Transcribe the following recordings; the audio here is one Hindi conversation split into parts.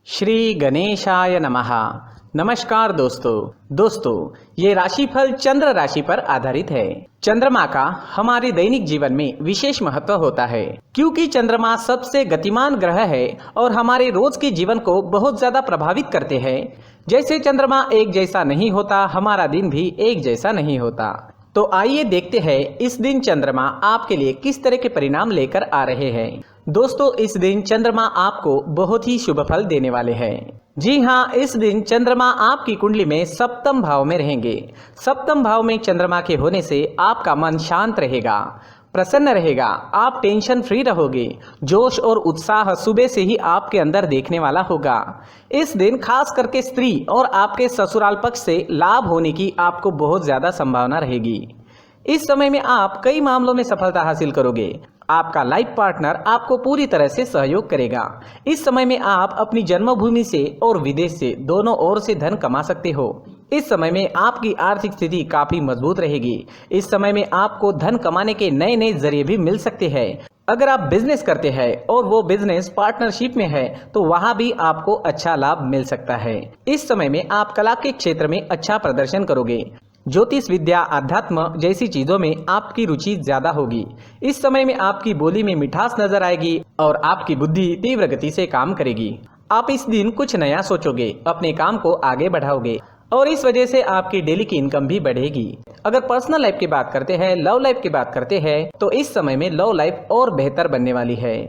श्री गणेशाय नमः। नमस्कार दोस्तों, ये राशिफल चंद्र राशि पर आधारित है। चंद्रमा का हमारे दैनिक जीवन में विशेष महत्व होता है क्योंकि चंद्रमा सबसे गतिमान ग्रह है और हमारे रोज के जीवन को बहुत ज्यादा प्रभावित करते हैं। जैसे चंद्रमा एक जैसा नहीं होता, हमारा दिन भी एक जैसा नहीं होता। तो आइए देखते हैं इस दिन चंद्रमा आपके लिए किस तरह के परिणाम लेकर आ रहे हैं। दोस्तों, इस दिन चंद्रमा आपको बहुत ही शुभ फल देने वाले हैं। जी हाँ, इस दिन चंद्रमा आपकी कुंडली में सप्तम भाव में रहेंगे। सप्तम भाव में चंद्रमा के होने से आपका मन शांत रहेगा, प्रसन्न रहेगा, आप टेंशन फ्री रहोगे। जोश और उत्साह सुबह से ही आपके अंदर देखने वाला होगा। इस दिन खास करके स्त्री और आपके ससुराल पक्ष से लाभ होने की आपको बहुत ज्यादा संभावना रहेगी। इस समय में आप कई मामलों में सफलता हासिल करोगे। आपका लाइफ पार्टनर आपको पूरी तरह से सहयोग करेगा। इस समय में आप अपनी जन्मभूमि से और विदेश से दोनों ओर से धन कमा सकते हो। इस समय में आपकी आर्थिक स्थिति काफी मजबूत रहेगी। इस समय में आपको धन कमाने के नए नए जरिए भी मिल सकते हैं। अगर आप बिजनेस करते हैं और वो बिजनेस पार्टनरशिप में है तो वहां भी आपको अच्छा लाभ मिल सकता है। इस समय में आप कला के क्षेत्र में अच्छा प्रदर्शन करोगे। ज्योतिष विद्या, अध्यात्म जैसी चीजों में आपकी रुचि ज्यादा होगी। इस समय में आपकी बोली में मिठास नजर आएगी और आपकी बुद्धि तीव्र गति से काम करेगी। आप इस दिन कुछ नया सोचोगे, अपने काम को आगे बढ़ाओगे और इस वजह से आपकी डेली की इनकम भी बढ़ेगी। अगर पर्सनल लाइफ की बात करते हैं, लव लाइफ की बात करते हैं तो इस समय में लव लाइफ और बेहतर बनने वाली है।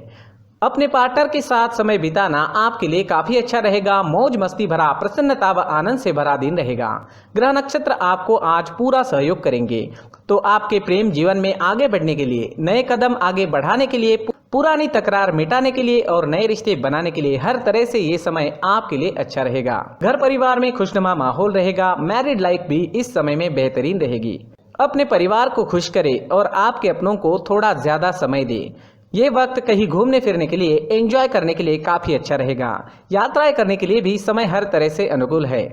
अपने पार्टनर के साथ समय बिताना आपके लिए काफी अच्छा रहेगा। मौज मस्ती भरा, प्रसन्नता व आनंद से भरा दिन रहेगा। ग्रह नक्षत्र आपको आज पूरा सहयोग करेंगे। तो आपके प्रेम जीवन में आगे बढ़ने के लिए, नए कदम आगे बढ़ाने के लिए, पुरानी तकरार मिटाने के लिए और नए रिश्ते बनाने के लिए हर तरह से ये समय आपके लिए अच्छा रहेगा। घर परिवार में खुशनुमा माहौल रहेगा। मैरिड लाइफ भी इस समय में बेहतरीन रहेगी। अपने परिवार को खुश करे और आपके अपनों को थोड़ा ज्यादा समय दे। ये वक्त कहीं घूमने फिरने के लिए, एंजॉय करने के लिए काफी अच्छा रहेगा। यात्राएं करने के लिए भी समय हर तरह से अनुकूल है।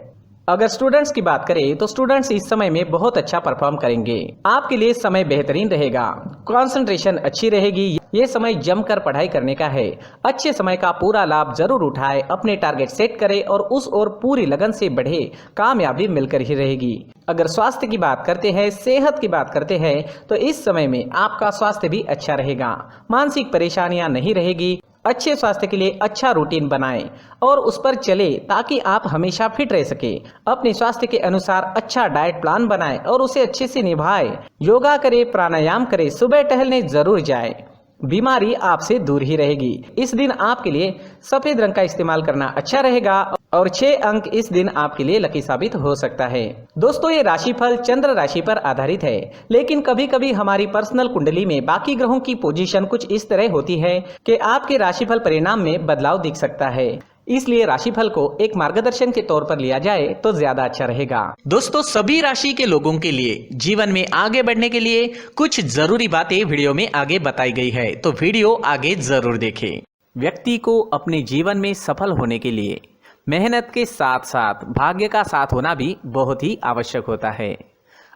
अगर स्टूडेंट्स की बात करें तो स्टूडेंट्स इस समय में बहुत अच्छा परफॉर्म करेंगे। आपके लिए समय बेहतरीन रहेगा, कंसंट्रेशन अच्छी रहेगी। ये समय जमकर पढ़ाई करने का है। अच्छे समय का पूरा लाभ जरूर उठाए, अपने टारगेट सेट करे और उस ओर पूरी लगन से बढ़े। कामयाबी मिलकर ही रहेगी। अगर स्वास्थ्य की बात करते हैं, सेहत की बात करते हैं तो इस समय में आपका स्वास्थ्य भी अच्छा रहेगा। मानसिक परेशानियां नहीं रहेगी। अच्छे स्वास्थ्य के लिए अच्छा रूटीन बनाएं और उस पर चले ताकि आप हमेशा फिट रह सके। अपने स्वास्थ्य के अनुसार अच्छा डाइट प्लान बनाएं और उसे अच्छे से निभाएं। योगा करें, प्राणायाम करें, सुबह टहलने जरूर जाएं। बीमारी आपसे दूर ही रहेगी। इस दिन आपके लिए सफेद रंग का इस्तेमाल करना अच्छा रहेगा और 6 अंक इस दिन आपके लिए लकी साबित हो सकता है। दोस्तों, ये राशिफल चंद्र राशि पर आधारित है, लेकिन कभी कभी हमारी पर्सनल कुंडली में बाकी ग्रहों की पोजीशन कुछ इस तरह होती है कि आपके राशिफल परिणाम में बदलाव दिख सकता है। इसलिए राशिफल को एक मार्गदर्शन के तौर पर लिया जाए तो ज्यादा अच्छा रहेगा। दोस्तों, सभी राशि के लोगों के लिए जीवन में आगे बढ़ने के लिए कुछ जरूरी बातें वीडियो में आगे बताई गई है, तो वीडियो आगे जरूर देखें। व्यक्ति को अपने जीवन में सफल होने के लिए मेहनत के साथ साथ भाग्य का साथ होना भी बहुत ही आवश्यक होता है।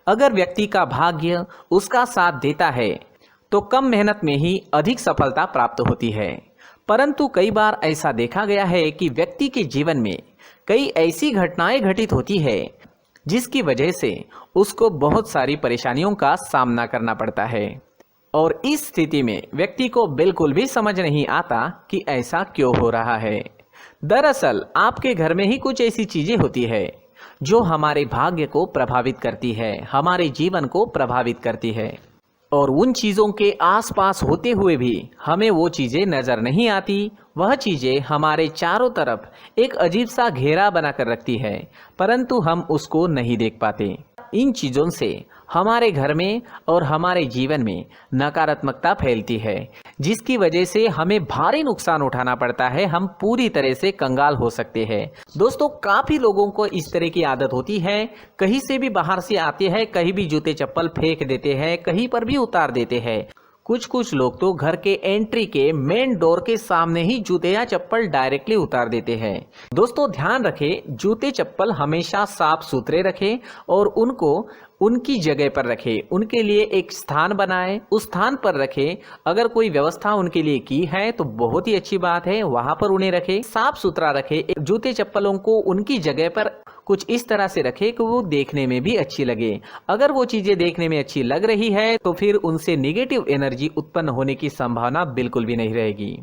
अगर व्यक्ति का भाग्य उसका साथ देता है तो कम मेहनत में ही अधिक सफलता प्राप्त होती है। परंतु कई बार ऐसा देखा गया है कि व्यक्ति के जीवन में कई ऐसी घटनाएं घटित होती है जिसकी वजह से उसको बहुत सारी परेशानियों का सामना करना पड़ता है और इस स्थिति में व्यक्ति को बिल्कुल भी समझ नहीं आता कि ऐसा क्यों हो रहा है। दरअसल आपके घर में ही कुछ ऐसी चीजें होती है जो हमारे भाग्य को प्रभावित करती है, हमारे जीवन को प्रभावित करती है और उन चीज़ों के आसपास होते हुए भी हमें वो चीज़ें नज़र नहीं आती। वह चीज़ें हमारे चारों तरफ एक अजीब सा घेरा बनाकर रखती है, परंतु हम उसको नहीं देख पाते। इन चीज़ों से हमारे घर में और हमारे जीवन में नकारात्मकता फैलती है, जिसकी वजह से हमें भारी नुकसान उठाना पड़ता है। हम पूरी तरह से कंगाल हो सकते हैं। दोस्तों, काफ़ी लोगों को इस तरह की आदत होती है, कहीं से भी बाहर से आते हैं, कहीं भी जूते चप्पल फेंक देते हैं, कहीं पर भी उतार देते हैं। कुछ लोग तो घर के एंट्री के मेन डोर के सामने ही जूते या चप्पल डायरेक्टली उतार देते हैं। दोस्तों, ध्यान रखें, जूते चप्पल हमेशा साफ सुथरे रखें और उनको उनकी जगह पर रखें, उनके लिए एक स्थान बनाएं, उस स्थान पर रखें। अगर कोई व्यवस्था उनके लिए की है तो बहुत ही अच्छी बात है, वहां पर उन्हें रखें, साफ सुथरा रखें। जूते चप्पलों को उनकी जगह पर कुछ इस तरह से रखें कि वो देखने में भी अच्छी लगे। अगर वो चीजें देखने में अच्छी लग रही है तो फिर उनसे नेगेटिव एनर्जी उत्पन्न होने की संभावना बिल्कुल भी नहीं रहेगी।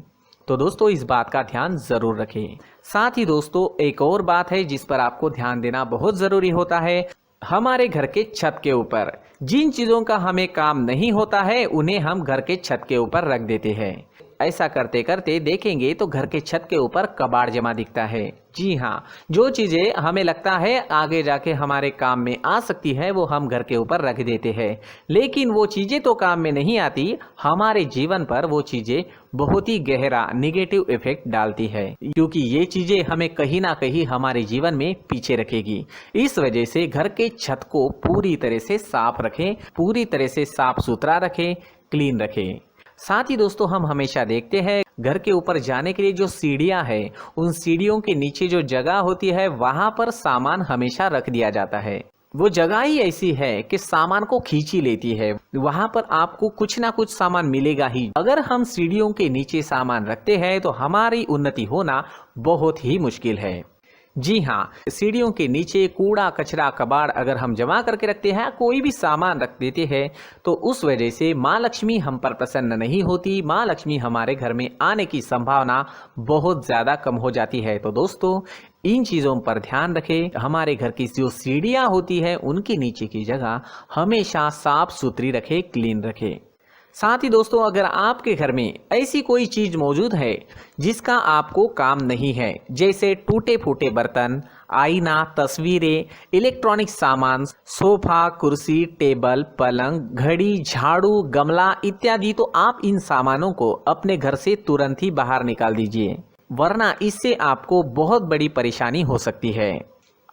तो दोस्तों इस बात का ध्यान जरूर रखें। साथ ही दोस्तों एक और बात है जिस पर आपको ध्यान देना बहुत जरूरी होता है, हमारे घर के छत के ऊपर जिन चीजों का हमें काम नहीं होता है उन्हें हम घर के छत के ऊपर रख देते हैं। ऐसा करते करते देखेंगे तो घर के छत के ऊपर कबाड़ जमा दिखता है। जी हाँ, जो चीजें हमें लगता है आगे जाके हमारे काम में आ सकती है वो हम घर के ऊपर रख देते हैं, लेकिन वो चीजें तो काम में नहीं आती, हमारे जीवन पर वो चीजें बहुत ही गहरा निगेटिव इफेक्ट डालती है, क्योंकि ये चीजें हमें कहीं ना कहीं हमारे जीवन में पीछे रखेगी। इस वजह से घर के छत को पूरी तरह से साफ रखें, पूरी तरह से साफ सुथरा रखें, क्लीन रखें। साथ ही दोस्तों हम हमेशा देखते हैं घर के ऊपर जाने के लिए जो सीढ़ियां हैं, उन सीढ़ियों के नीचे जो जगह होती है वहां पर सामान हमेशा रख दिया जाता है। वो जगह ही ऐसी है कि सामान को खींची लेती है, वहां पर आपको कुछ ना कुछ सामान मिलेगा ही। अगर हम सीढ़ियों के नीचे सामान रखते हैं तो हमारी उन्नति होना बहुत ही मुश्किल है। जी हाँ, सीढ़ियों के नीचे कूड़ा कचरा कबाड़ अगर हम जमा करके रखते हैं, कोई भी सामान रख देते हैं, तो उस वजह से माँ लक्ष्मी हम पर प्रसन्न नहीं होती, माँ लक्ष्मी हमारे घर में आने की संभावना बहुत ज़्यादा कम हो जाती है। तो दोस्तों इन चीज़ों पर ध्यान रखें। हमारे घर की जो सीढ़ियाँ होती है उनके नीचे की जगह हमेशा साफ सुथरी रखें, क्लीन रखें। साथ ही दोस्तों अगर आपके घर में ऐसी कोई चीज मौजूद है जिसका आपको काम नहीं है, जैसे टूटे फूटे बर्तन, आईना, तस्वीरें, इलेक्ट्रॉनिक सामान, सोफा, कुर्सी, टेबल, पलंग, घड़ी, झाड़ू, गमला इत्यादि, तो आप इन सामानों को अपने घर से तुरंत ही बाहर निकाल दीजिए, वरना इससे आपको बहुत बड़ी परेशानी हो सकती है।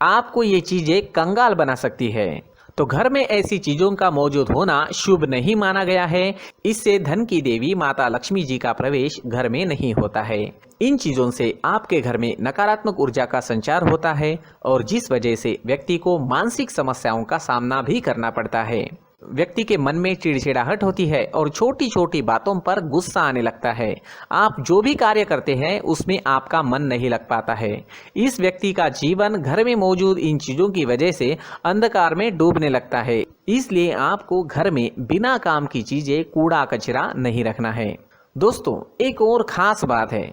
आपको ये चीजें कंगाल बना सकती है। तो घर में ऐसी चीजों का मौजूद होना शुभ नहीं माना गया है। इससे धन की देवी माता लक्ष्मी जी का प्रवेश घर में नहीं होता है। इन चीजों से आपके घर में नकारात्मक ऊर्जा का संचार होता है और जिस वजह से व्यक्ति को मानसिक समस्याओं का सामना भी करना पड़ता है। व्यक्ति के मन में चिड़चिड़ाहट होती है और छोटी छोटी बातों पर गुस्सा आने लगता है। आप जो भी कार्य करते हैं उसमें आपका मन नहीं लग पाता है। इस व्यक्ति का जीवन घर में मौजूद इन चीजों की वजह से अंधकार में डूबने लगता है। इसलिए आपको घर में बिना काम की चीजें, कूड़ा कचरा नहीं रखना है। दोस्तों एक और खास बात है,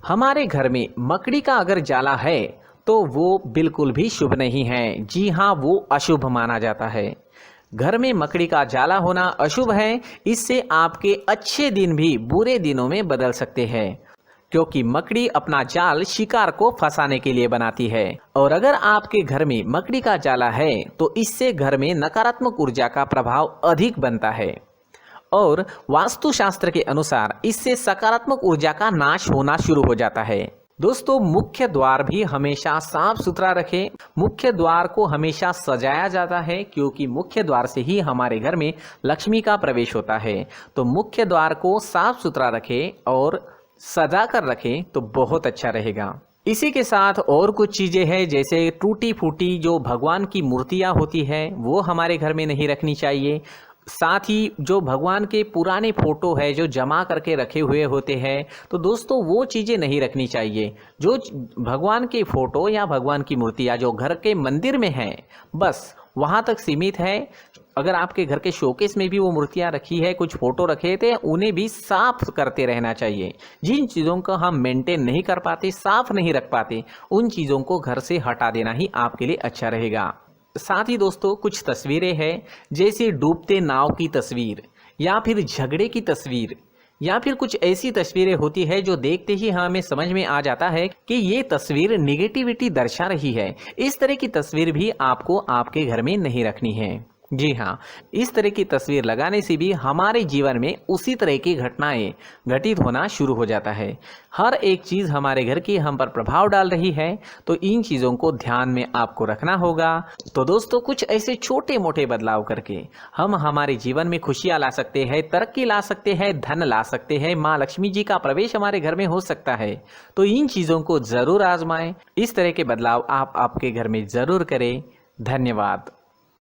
हमारे घर में मकड़ी का अगर जाला है तो वो बिल्कुल भी शुभ नहीं है। जी हाँ, वो अशुभ माना जाता है। घर में मकड़ी का जाला होना अशुभ है। इससे आपके अच्छे दिन भी बुरे दिनों में बदल सकते हैं, क्योंकि मकड़ी अपना जाल शिकार को फंसाने के लिए बनाती है। और अगर आपके घर में मकड़ी का जाला है तो इससे घर में नकारात्मक ऊर्जा का प्रभाव अधिक बनता है और वास्तुशास्त्र के अनुसार इससे सकारात्मक ऊर्जा का नाश होना शुरू हो जाता है। दोस्तों मुख्य द्वार भी हमेशा साफ सुथरा रखें। मुख्य द्वार को हमेशा सजाया जाता है, क्योंकि मुख्य द्वार से ही हमारे घर में लक्ष्मी का प्रवेश होता है। तो मुख्य द्वार को साफ सुथरा रखें और सजा कर रखें तो बहुत अच्छा रहेगा। इसी के साथ और कुछ चीजें हैं, जैसे टूटी फूटी जो भगवान की मूर्तियां होती है वो हमारे घर में नहीं रखनी चाहिए। साथ ही जो भगवान के पुराने फोटो है जो जमा करके रखे हुए होते हैं, तो दोस्तों वो चीज़ें नहीं रखनी चाहिए। जो भगवान के फोटो या भगवान की मूर्तियाँ जो घर के मंदिर में हैं बस वहाँ तक सीमित है। अगर आपके घर के शोकेस में भी वो मूर्तियाँ रखी है, कुछ फोटो रखे थे, उन्हें भी साफ करते रहना चाहिए। जिन चीज़ों को हम मेंटेन नहीं कर पाते, साफ नहीं रख पाते, उन चीज़ों को घर से हटा देना ही आपके लिए अच्छा रहेगा। साथ ही दोस्तों कुछ तस्वीरें हैं, जैसे डूबते नाव की तस्वीर या फिर झगड़े की तस्वीर या फिर कुछ ऐसी तस्वीरें होती है जो देखते ही हमें समझ में आ जाता है कि ये तस्वीर निगेटिविटी दर्शा रही है। इस तरह की तस्वीर भी आपको आपके घर में नहीं रखनी है। जी हाँ, इस तरह की तस्वीर लगाने से भी हमारे जीवन में उसी तरह की घटनाएं घटित होना शुरू हो जाता है। हर एक चीज़ हमारे घर की हम पर प्रभाव डाल रही है, तो इन चीज़ों को ध्यान में आपको रखना होगा। तो दोस्तों कुछ ऐसे छोटे मोटे बदलाव करके हम हमारे जीवन में खुशियाँ ला सकते हैं, तरक्की ला सकते हैं, धन ला सकते हैं, माँ लक्ष्मी जी का प्रवेश हमारे घर में हो सकता है। तो इन चीज़ों को ज़रूर आजमाएं। इस तरह के बदलाव आप आपके घर में ज़रूर करें। धन्यवाद।